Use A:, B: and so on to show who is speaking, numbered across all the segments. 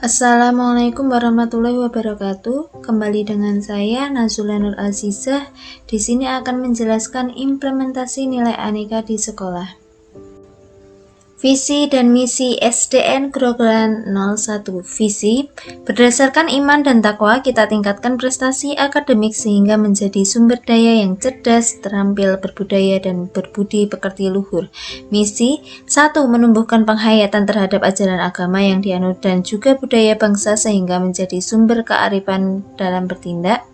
A: Assalamualaikum warahmatullahi wabarakatuh. Kembali dengan saya Nazula Nur Azizah. Di sini akan menjelaskan implementasi nilai aneka di sekolah. Visi dan misi SDN Grogelan 01. Visi: berdasarkan iman dan takwa, kita tingkatkan prestasi akademik sehingga menjadi sumber daya yang cerdas, terampil, berbudaya, dan berbudi pekerti luhur. Misi: 1. Menumbuhkan penghayatan terhadap ajaran agama yang dianut dan juga budaya bangsa sehingga menjadi sumber kearifan dalam bertindak.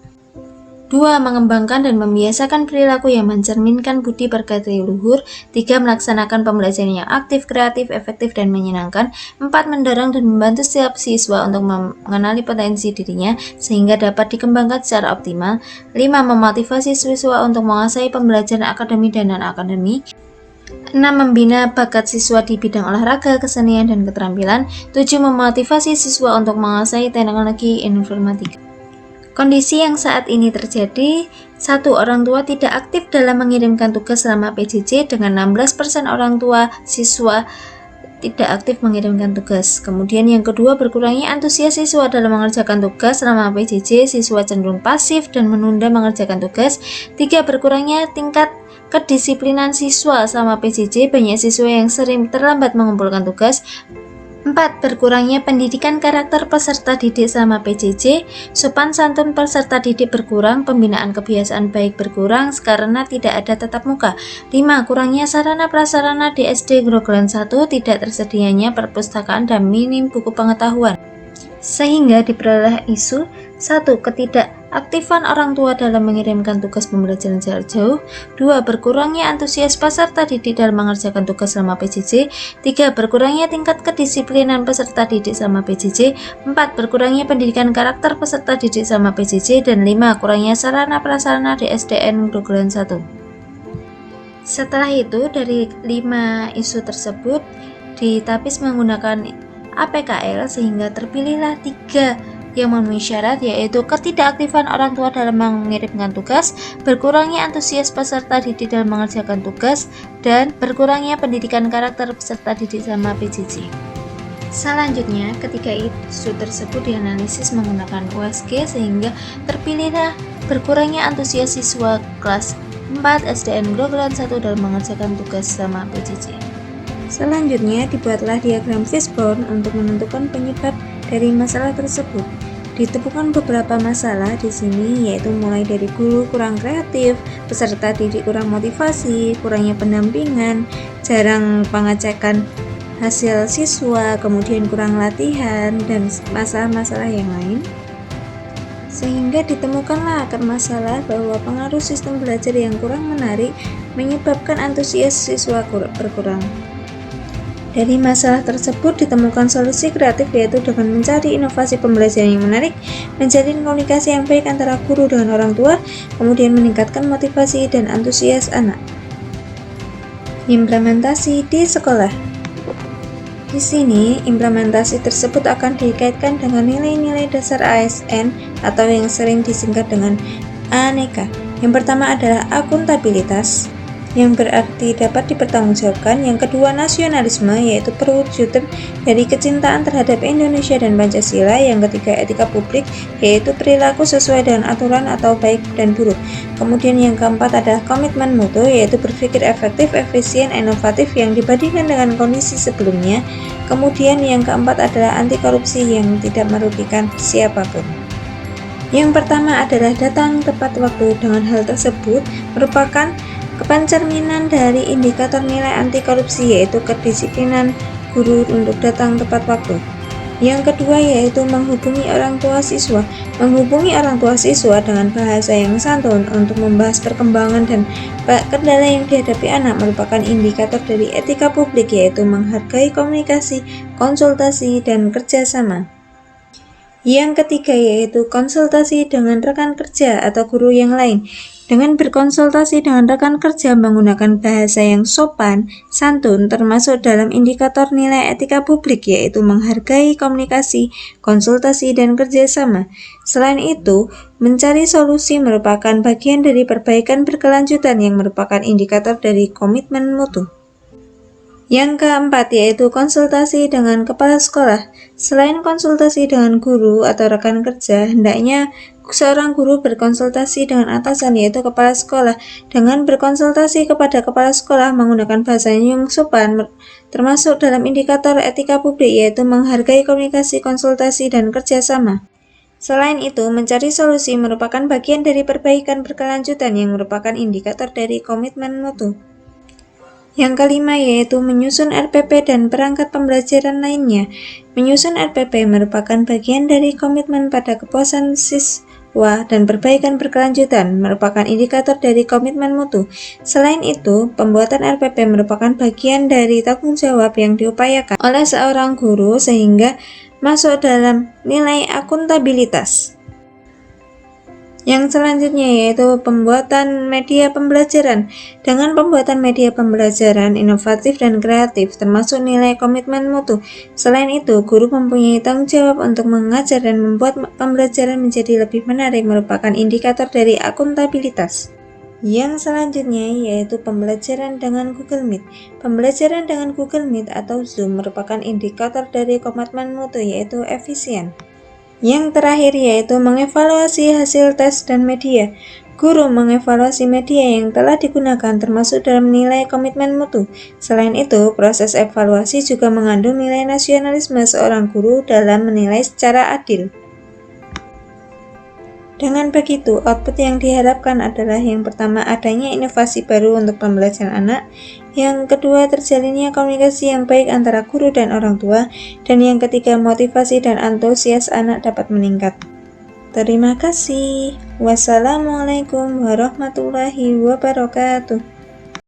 A: 2. Mengembangkan dan membiasakan perilaku yang mencerminkan budi pekerti luhur. 3. Melaksanakan pembelajaran yang aktif, kreatif, efektif, dan menyenangkan. 4. Mendorong dan membantu setiap siswa untuk mengenali potensi dirinya sehingga dapat dikembangkan secara optimal. 5. Memotivasi siswa untuk menguasai pembelajaran akademik dan non-akademik. 6. Membina bakat siswa di bidang olahraga, kesenian, dan keterampilan. 7. Memotivasi siswa untuk menguasai teknologi informatika. Kondisi yang saat ini terjadi: 1. Orang tua tidak aktif dalam mengirimkan tugas selama PJJ dengan 16% orang tua siswa tidak aktif mengirimkan tugas. Kemudian yang kedua, berkurangnya antusias siswa dalam mengerjakan tugas selama PJJ, siswa cenderung pasif dan menunda mengerjakan tugas. 3. Berkurangnya tingkat kedisiplinan siswa selama PJJ, banyak siswa yang sering terlambat mengumpulkan tugas. 4. Berkurangnya pendidikan karakter peserta didik selama PJJ, sopan santun peserta didik berkurang, pembinaan kebiasaan baik berkurang karena tidak ada tatap muka. 5. Kurangnya sarana prasarana di SD Grogelan 1, tidak tersedianya perpustakaan dan minim buku pengetahuan. Sehingga diperoleh isu: 1. Ketidakaktifan orang tua dalam mengirimkan tugas pembelajaran jarak jauh. 2. Berkurangnya antusias peserta didik dalam mengerjakan tugas selama PJJ. 3. Berkurangnya tingkat kedisiplinan peserta didik selama PJJ. 4. Berkurangnya pendidikan karakter peserta didik selama PJJ. Dan 5. Kurangnya sarana prasarana di SDN Grogelan 1. Setelah itu, dari 5 isu tersebut ditapis menggunakan APKL sehingga terpilihlah 3 yang memenuhi syarat, yaitu ketidakaktifan orang tua dalam mengirimkan tugas, berkurangnya antusias peserta didik dalam mengerjakan tugas, dan berkurangnya pendidikan karakter peserta didik sama PJJ. Selanjutnya, ketiga isu tersebut dianalisis menggunakan USG sehingga terpilihlah berkurangnya antusias siswa kelas 4 SDN Grogelan 1 dalam mengerjakan tugas sama PJJ. Selanjutnya, dibuatlah diagram fishbone untuk menentukan penyebab dari masalah tersebut. Ditemukan beberapa masalah di sini, yaitu mulai dari guru kurang kreatif, peserta didik kurang motivasi, kurangnya pendampingan, jarang pengecekan hasil siswa, kemudian kurang latihan, dan masalah-masalah yang lain. Sehingga ditemukanlah akar masalah bahwa pengaruh sistem belajar yang kurang menarik menyebabkan antusias siswa berkurang. Dari masalah tersebut ditemukan solusi kreatif, yaitu dengan mencari inovasi pembelajaran yang menarik, menjalin komunikasi yang baik antara guru dengan orang tua, kemudian meningkatkan motivasi dan antusias anak. Implementasi di sekolah. Di sini, implementasi tersebut akan dikaitkan dengan nilai-nilai dasar ASN atau yang sering disingkat dengan aneka. Yang pertama adalah akuntabilitas, yang berarti dapat dipertanggungjawabkan. Yang kedua, nasionalisme, yaitu perwujudan dari kecintaan terhadap Indonesia dan Pancasila. Yang ketiga, etika publik, yaitu perilaku sesuai dengan aturan atau baik dan buruk. Kemudian yang keempat adalah komitmen mutu, yaitu berpikir efektif, efisien, inovatif yang dibandingkan dengan kondisi sebelumnya. Kemudian yang keempat adalah anti korupsi yang tidak merugikan siapapun. Yang pertama adalah datang tepat waktu. Dengan hal tersebut merupakan pencerminan dari indikator nilai anti korupsi, yaitu kedisiplinan guru untuk datang tepat waktu. Yang kedua yaitu menghubungi orang tua siswa. Menghubungi orang tua siswa dengan bahasa yang santun untuk membahas perkembangan dan kendala yang dihadapi anak merupakan indikator dari etika publik, yaitu menghargai komunikasi, konsultasi, dan kerjasama. Yang ketiga yaitu konsultasi dengan rekan kerja atau guru yang lain. Dengan berkonsultasi dengan rekan kerja menggunakan bahasa yang sopan, santun, termasuk dalam indikator nilai etika publik, yaitu menghargai komunikasi, konsultasi, dan kerjasama. Selain itu, mencari solusi merupakan bagian dari perbaikan berkelanjutan yang merupakan indikator dari komitmen mutu. Yang keempat yaitu konsultasi dengan kepala sekolah. Selain konsultasi dengan guru atau rekan kerja, hendaknya seorang guru berkonsultasi dengan atasan yaitu kepala sekolah. Dengan berkonsultasi kepada kepala sekolah menggunakan bahasa yang sopan, termasuk dalam indikator etika publik yaitu menghargai komunikasi, konsultasi, dan kerjasama. Selain itu, mencari solusi merupakan bagian dari perbaikan berkelanjutan yang merupakan indikator dari komitmen mutu. Yang kelima yaitu menyusun RPP dan perangkat pembelajaran lainnya. Menyusun RPP merupakan bagian dari komitmen pada kepuasan siswa dan perbaikan berkelanjutan, merupakan indikator dari komitmen mutu. Selain itu, pembuatan RPP merupakan bagian dari tanggung jawab yang diupayakan oleh seorang guru sehingga masuk dalam nilai akuntabilitas. Yang selanjutnya yaitu pembuatan media pembelajaran. Dengan pembuatan media pembelajaran inovatif dan kreatif termasuk nilai komitmen mutu. Selain itu, guru mempunyai tanggung jawab untuk mengajar dan membuat pembelajaran menjadi lebih menarik merupakan indikator dari akuntabilitas. Yang selanjutnya yaitu pembelajaran dengan Google Meet. Pembelajaran dengan Google Meet atau Zoom merupakan indikator dari komitmen mutu yaitu efisien. Yang terakhir yaitu mengevaluasi hasil tes dan media. Guru mengevaluasi media yang telah digunakan termasuk dalam nilai komitmen mutu. Selain itu, proses evaluasi juga mengandung nilai nasionalisme seorang guru dalam menilai secara adil. Dengan begitu, output yang diharapkan adalah yang pertama adanya inovasi baru untuk pembelajaran anak, yang kedua terjalinnya komunikasi yang baik antara guru dan orang tua, dan yang ketiga motivasi dan antusias anak dapat meningkat. Terima kasih. Wassalamualaikum warahmatullahi wabarakatuh.